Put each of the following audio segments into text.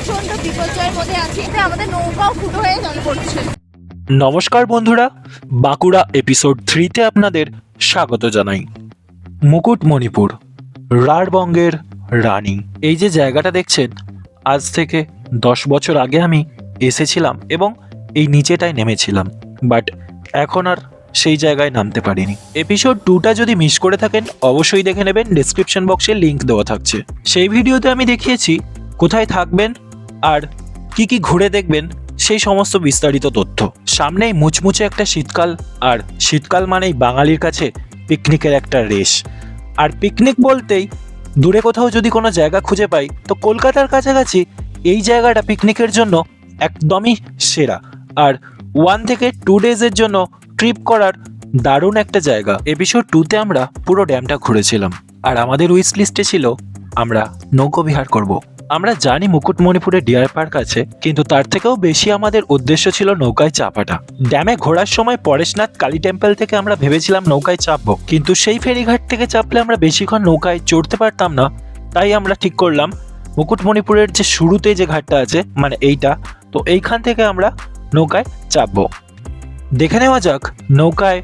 প্রচন্ড বিপর্যয়ের মধ্যে আছি, আমাদের নৌকাও ফুটো হয়ে জল পড়ছে। নমস্কার বন্ধুরা, বাঁকুড়া এপিসোড 3-তে আপনাদের স্বাগত জানাই। মুকুটমণিপুর, রাঢ়বঙ্গের রানী। এই যে জায়গাটা দেখছেন, আজ থেকে 10 বছর আগে আমি এসেছিলাম এবং এই নিচেটায় নেমেছিলাম, বাট এখন আর সেই জায়গায় নামতে পারিনি। এপিসোড 2টা যদি মিস করে থাকেন অবশ্যই দেখে নেবেন, ডেসক্রিপশন বক্সে লিংক দেওয়া থাকছে। সেই ভিডিওতে আমি দেখিয়েছি কোথায় থাকবেন আর কি কি ঘুরে দেখবেন, সেই সমস্ত বিস্তারিত তথ্য। সামনেই মুচমুচে একটা শীতকাল, আর শীতকাল মানেই বাঙালির কাছে পিকনিকের একটা রেশ। আর পিকনিক বলতেই দূরে কোথাও যদি কোনো জায়গা খুঁজে পাই তো কলকাতার কাছাকাছি এই জায়গাটা পিকনিকের জন্য একদমই সেরা, আর 1 থেকে 2 ডেজের জন্য ট্রিপ করার দারুণ একটা জায়গা। এপিসোড 2তে আমরা পুরো ড্যামটা ঘুরেছিলাম, আর আমাদের উইশ লিস্টে ছিল আমরা নৌকো বিহার করব। আমরা জানি মুকুটমণিপুরে ডিয়ার পার্ক আছে, কিন্তু তার থেকেও বেশি আমাদের উদ্দেশ্য ছিল নৌকায় চাপাটা। ড্যামে ঘোরার সময় পরেশনাথ কালী টেম্পল থেকে আমরা ভেবেছিলাম নৌকায় চাপবো, কিন্তু সেই ফেরিঘাট থেকে চাপলে আমরা বেশিক্ষণ নৌকায় চড়তে পারতাম না। তাই আমরা ঠিক করলাম মুকুটমণিপুরের যে শুরুতে যে ঘাটটা আছে, মানে এইটা, তো এইখান থেকে আমরা নৌকায় চাপবো। দেখে নেওয়া যাক নৌকায়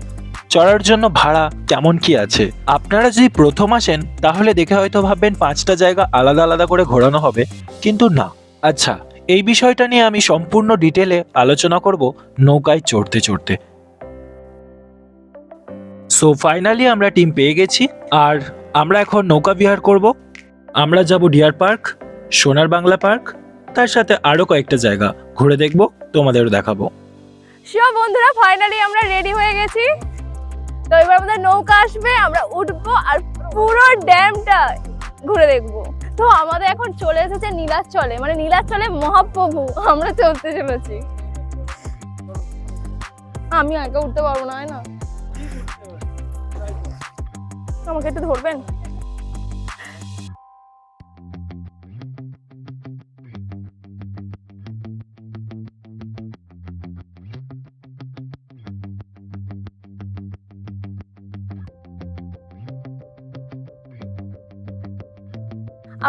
চড়ার জন্য ভাড়া কেমন কি আছে। আপনারা যদি প্রথম আসেন তাহলে দেখে হয়তো ভাববেন 5টা জায়গা আলাদা আলাদা করে ঘোরানো হবে, কিন্তু না। আচ্ছা, এই বিষয়টা নিয়ে আমি সম্পূর্ণ ডিটেলে আলোচনা করব নৌকায় চড়তে চড়তে। সো ফাইনালি আমরা টিম পেয়ে গেছি, আর আমরা এখন নৌকা বিহার করব। আমরা যাব ডিয়ার পার্ক, সোনার বাংলা পার্ক, তার সাথে আরো কয়েকটা জায়গা ঘুরে দেখব, তোমাদেরও দেখাবো। সব বন্ধুরা ফাইনালি আমরা রেডি হয়ে গেছি। তো এবার আমাদের নৌকা আসবে, আমরা উঠবো আর পুরো ড্যামটা ঘুরে দেখবো। তো আমাদের এখন চলে এসেছে নীলাচলে, মানে নীলাচলে মহাপ্রভু আমরা চলতে চলেছি। আমি একা উঠতে পারবো না, না আমাকে একটু ধরবেন?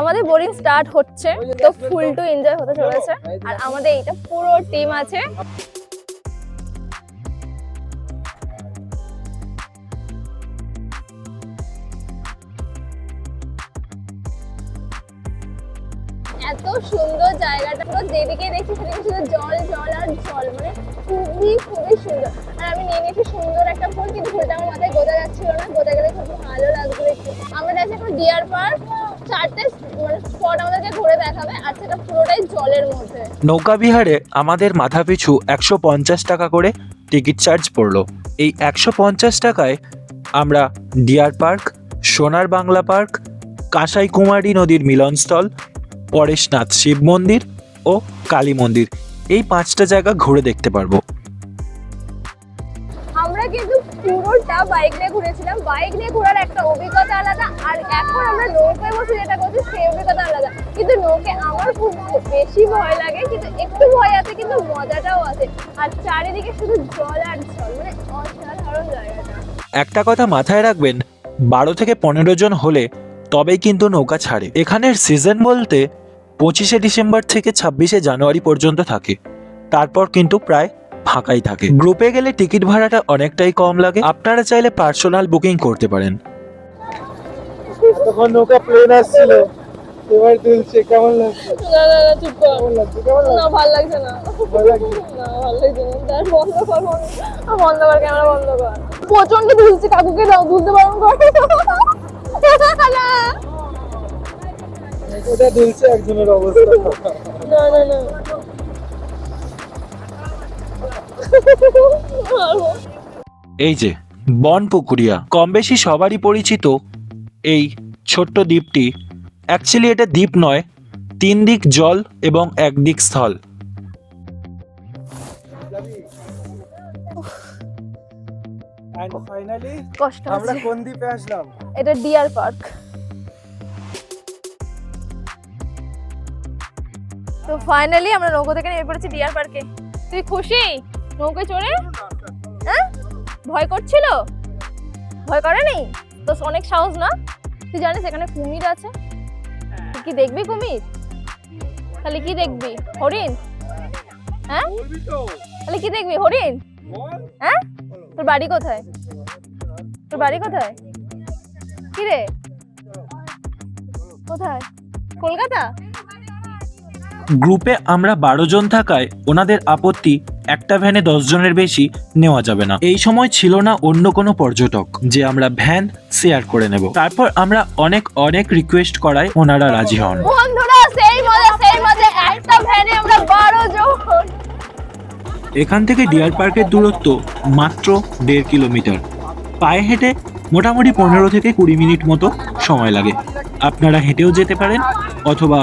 আমাদের বোরিং স্টার্ট হচ্ছে, তো ফুল টু এনজয় হতে চলেছে। আর আমাদের এইটা পুরো টিম আছে। এত সুন্দর জায়গাটা, পুরো যেদিকে দেখছি সেদিকে শুধু জল জল আর জল, মানে খুবই খুবই সুন্দর। আর আমি নিয়ে নিয়েছি সুন্দর একটা ফুল, কিন্তু ফুলটা আমার মাথায় গোজা যাচ্ছিল না, গোজা গেলে খুব ভালো লাগবে একটু। আমরা যাচ্ছি এখন ডিয়ার পার্ক, 4টে মানে স্পট আমাদেরকে ঘুরে দেখাবে, আর সেটা পুরোটাই জলের মধ্যে। নৌকা বিহারে আমাদের মাথা পিছু 150 টাকা করে টিকিট চার্জ পড়লো। এই 150 টাকায় আমরা ডিয়ার পার্ক, সোনার বাংলা পার্ক, কাঁসাই কুমারী নদীর মিলনস্থল, পরেশনাথ শিব মন্দির ও কালী মন্দির, এই 5টা জায়গা ঘুরে দেখতে পারবো। আমরা কিন্তু পুরোটা বাইক নিয়ে ঘুরেছিলাম। বাইক নিয়ে ঘোরার একটা অভিজ্ঞতা আলাদা, আর এখন আমরা নৌকায় বসে যেটা করছি সেই অভিজ্ঞতা আলাদা। কিন্তু নৌকে আমার খুব বেশি ভয় লাগে, কিন্তু একটু ভয় আছে, কিন্তু মজাটাও আছে। আর চারিদিকে শুধু জল আর জল, মানে অসাধারণ জায়গাটা। একটা কথা মাথায় রাখবেন, 12 থেকে 15 জন হলে তবেই কিন্তু নৌকা ছাড়ে। এখানের সিজন বলতে 25শে ডিসেম্বর থেকে 26শে জানুয়ারি পর্যন্ত থাকে, তারপর কিন্তু প্রায় ফাঁকাই থাকে। গ্রুপে গেলে টিকিট ভাড়াটা অনেকটাই কম লাগে, আপনারা চাইলে পার্সোনাল বুকিং করতে পারেন। তখন নৌকা প্লেন আসছিল, এবার দুলছে, কেমন লাগছে? না না না, চুপ কর। কেমন লাগছে? কেমন লাগছে? না, ভালো লাগছে না। ভালো লাগছে? না, ভালো লাগছে না। দেখ, বন্ধ কর, বন্ধ কর, ক্যামেরা বন্ধ কর। প্রচন্ড ধুলছে, কাকুকে দাও, ধুলতে বারণ কর। না এটা দুলছে একজনের অবস্থা। না না না। এই যে বনপুকুরিয়া, কম বেশি সবারই পরিচিত এই ছোট্ট দ্বীপটি। অ্যাকচুয়ালি এটা দ্বীপ নয়, 3 দিক জল এবং 1 দিক স্থল। এন্ড ফাইনালি কষ্ট আমরা হচ্ছে। কোন দ্বীপে আসলাম? এটা ডিয়ার পার্ক। তো ফাইনালি আমরা নৌকো থেকে নেমে পড়েছি ডিয়ার পার্কে। তুই খুশি নৌকায় চড়ে? হ্যাঁ, ভয় করছিল? ভয় করেনি তো? অনেক সাহস না? তুই জানিস এখানে কুমির আছে? তুই কি দেখবি কুমির? তাহলে কি দেখবি? হরিণ? হ্যাঁ তাহলে কি দেখবি? হরিণ? হ্যাঁ তোর বাড়ি কোথায়? তোর বাড়ি কোথায়? কি রে কোথায়? কলকাতা? গ্রুপে আমরা 12 জন থাকায় ওনাদের আপত্তি একটা ভ্যানে 10 জনের বেশি নেওয়া যাবে না। এই সময় ছিল না অন্য কোনো পর্যটক যে আমরা ভ্যান শেয়ার করে নেব। তারপর আমরা অনেক অনেক রিকোয়েস্ট করায় ওনারা রাজি হন। বন্ধুরা সেই মজা একটা ভ্যানে আমরা 12 জন। এখান থেকে ডিয়ার পার্কের দূরত্ব মাত্র 1.5 কিলোমিটার। পায়ে হেঁটে মোটামুটি 15 থেকে 20 মিনিট মতো সময় লাগে। আপনারা হেঁটেও যেতে পারেন অথবা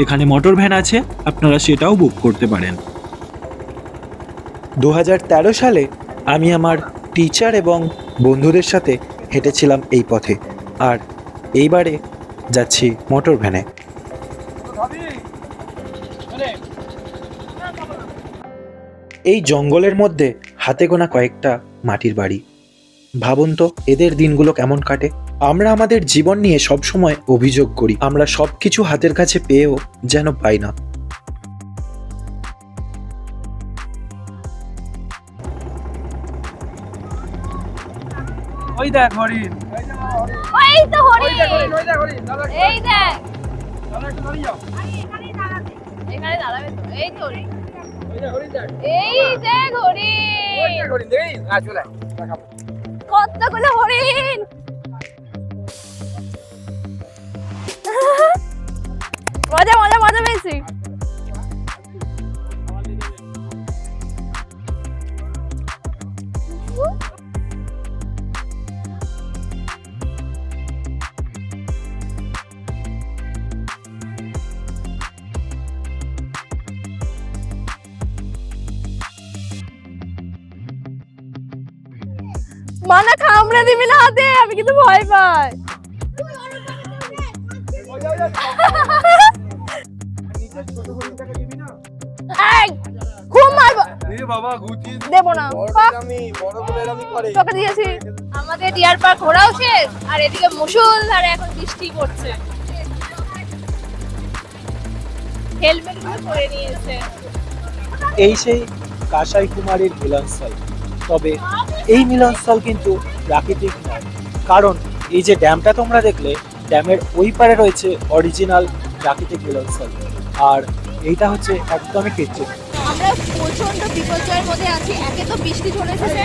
এখানে মোটর ভ্যান আছে, আপনারা সেটাও বুক করতে পারেন। 2013 সালে আমি আমার টিচার এবং বন্ধুদের সাথে হেঁটেছিলাম এই পথে, আর এইবারে যাচ্ছি মোটর ভ্যানে। এই জঙ্গলের মধ্যে হাতে গোনা কয়েকটা মাটির বাড়ি। ভাবুন তো এদের দিনগুলো কেমন কাটে। আমরা আমাদের জীবন নিয়ে সবসময় অভিযোগ করি, আমরা সবকিছু হাতের কাছে পেয়েও যেন পাই না। ওই দেখ হরিণ। ওই তো হরিণ। এই দেখ এখানে দাঁড়াবে তো। এই তো হরিণ। এই দেখ হরিণ। কতগুলো হরিণ। মজা মজা মজা পেয়েছি। মানা কামড়ে দিবি না হাতে, আমি কিন্তু ভয় পাই। এই, খুব মারবো। দেবো না, তোকে দিয়েছি। আমাদের ডিয়ার পার্ক ঘোরাও শেষ, আর এদিকে মুষলধারে এখন বৃষ্টি পড়ছে। হেলমেট গুলো পরে নিয়েছে। এই সেই কাঁসাই কুমারীর মিলনস্থল। তবে এই মিলনস্থল কিন্তু প্রাকৃতিক নয়, কারণ এই যে ড্যামটা তোমরা দেখলে, ড্যামের ওই পারে রয়েছে অরিজিনাল প্রাকৃতিক মিলনস্থল, আর এইটা হচ্ছে একদমই কৃত্রিম। আমরা প্রচন্ড বিপর্যয়ের মধ্যে আছি। একে তো বৃষ্টি চলে এসেছে,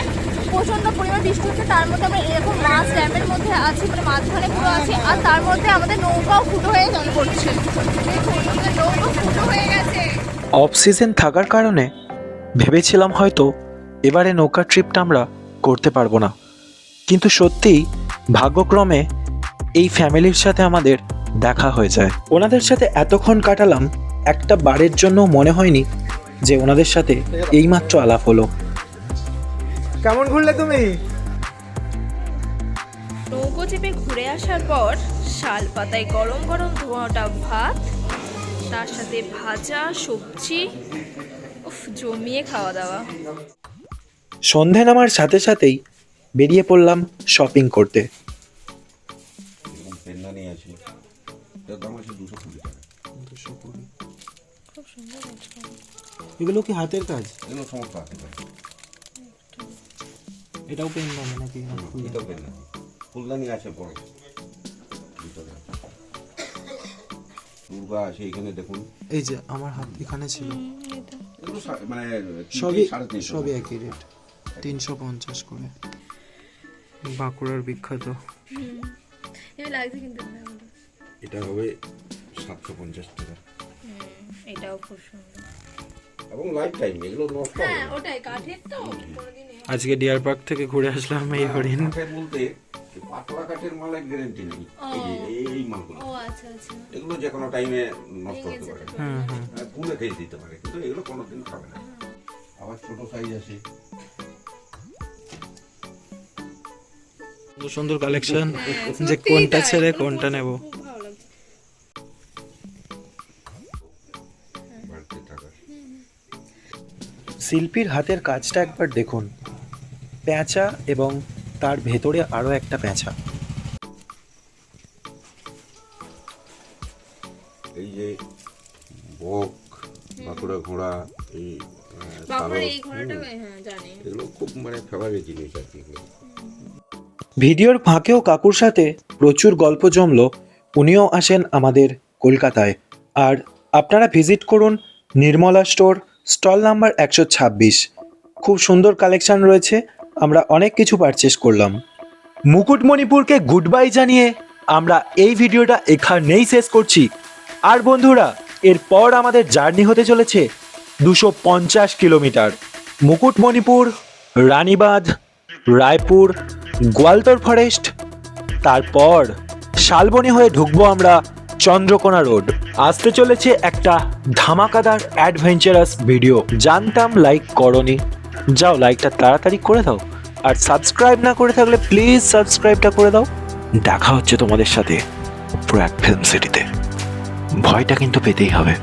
প্রচন্ড পরিমাণ বৃষ্টি হচ্ছে, তার মধ্যে আমরা এরকম মাছ ড্যামের মধ্যে আছি, মানে মাঝখানে পুরো আছি, আর তার মধ্যে আমাদের নৌকাও ফুটো হয়ে জল পড়ছে। নৌকা ফুটো হয়ে গেছে। অফ সিজন থাকার কারণে ভেবেছিলাম হয়তো এবারে নৌকা ট্রিপটা আমরা করতে পারবো না, কিন্তু সত্যিই ভাগ্যক্রমে এই ফ্যামিলির সাথে আমাদের দেখা হয়ে যায়। ওনাদের সাথে এতক্ষণ কাটালাম, একটা বারের জন্য মনে হয়নি যে ওনাদের সাথে এইমাত্র আলাপ হলো। কেমন ঘুরলে তুমি? নৌকো চেপে ঘুরে আসার পর শাল পাতায় গরম গরম ধোঁয়াটা ভাত, তার সাথে ভাজা সবজি, উফ জমিয়ে খাওয়া দাওয়া। সন্ধে নামার সাথে সাথেই বেরিয়ে পড়লাম শপিং করতে। এগুলো কি হাতের কাজ? এগুলো সমস্ত হাতের কাজ। এটাও পেনদানি নাকি? এটাও পেনদানি, ফুলদানি আছে বড় ভিতরে। দুর্গা আছে এখানে দেখুন। এই যে আমার হাত এখানে ছিল। এগুলো মানে সবই 350 সবই একই রেট, 350 করে। বাঁকুড়ার বিখ্যাত। লাগছে কিন্তু এটা হবে 750 টাকা। এটাও খুব সুন্দর এবং লাইফ টাইম, এগুলো নষ্ট হবে না। ওটাই কাঠের তো। আজকে ডিয়ার পার্ক থেকে ঘুরে আসলাম এই হরিণ। কাঠের বলতে পাতলা কাঠের মালের গ্যারান্টি নেই। এই মালগুলো, ও আচ্ছা আচ্ছা। এগুলো যে কোনো টাইমে নষ্ট হতে পারে, হুম হুম। পুড়ে খেয়ে দিতে পারে, কিন্তু এগুলো কোনোদিন খাবে না। আবার ছোট সাইজ আছে। সুন্দর সুন্দর কালেকশন, যে কোনটা ছেড়ে কোনটা নেব। শিল্পীর হাতের কাজটা একবার দেখুন, প্যাঁচা এবং তার ভেতরে আরো একটা প্যাঁচা। এই যে বক বাঁকুড়া ঘোড়া, এই বাঁকুড়ার এই সারস, ঘোড়াটা হ্যাঁ জানি। এগুলো খুব মানে ফেভারিট জিনিস আর কি এগুলো। ভিডিওর ফাঁকেও কাকুর সাথে প্রচুর গল্প জমলো। উনিও আসেন আমাদের কলকাতায়। আর আপনারা ভিজিট করুন নির্মলা স্টোর, স্টল নাম্বার 126। খুব সুন্দর কালেকশন রয়েছে, আমরা অনেক কিছু পারচেস করলাম। মুকুটমণিপুরকে গুড বাই জানিয়ে আমরা এই ভিডিওটা এখানেই শেষ করছি। আর বন্ধুরা, এরপর আমাদের জার্নি হতে চলেছে 250 কিলোমিটার। মুকুটমণিপুর, রানীবাঁধ, রায়পুর, গোয়ালতোড় ফরেস্ট, তারপর শালবনী হয়ে ঢুকবো আমরা চন্দ্রকোনা রোড। আসতে চলেছে একটা ধামাকাদার অ্যাডভেঞ্চারাস ভিডিও। জানতাম লাইক করনি, যাও লাইকটা তাড়াতাড়ি করে দাও। আর সাবস্ক্রাইব না করে থাকলে প্লিজ সাবস্ক্রাইবটা করে দাও। দেখা হচ্ছে তোমাদের সাথে প্রয়াগ ফিল্ম সিটিতে। ভয়টা কিন্তু পেতেই হবে।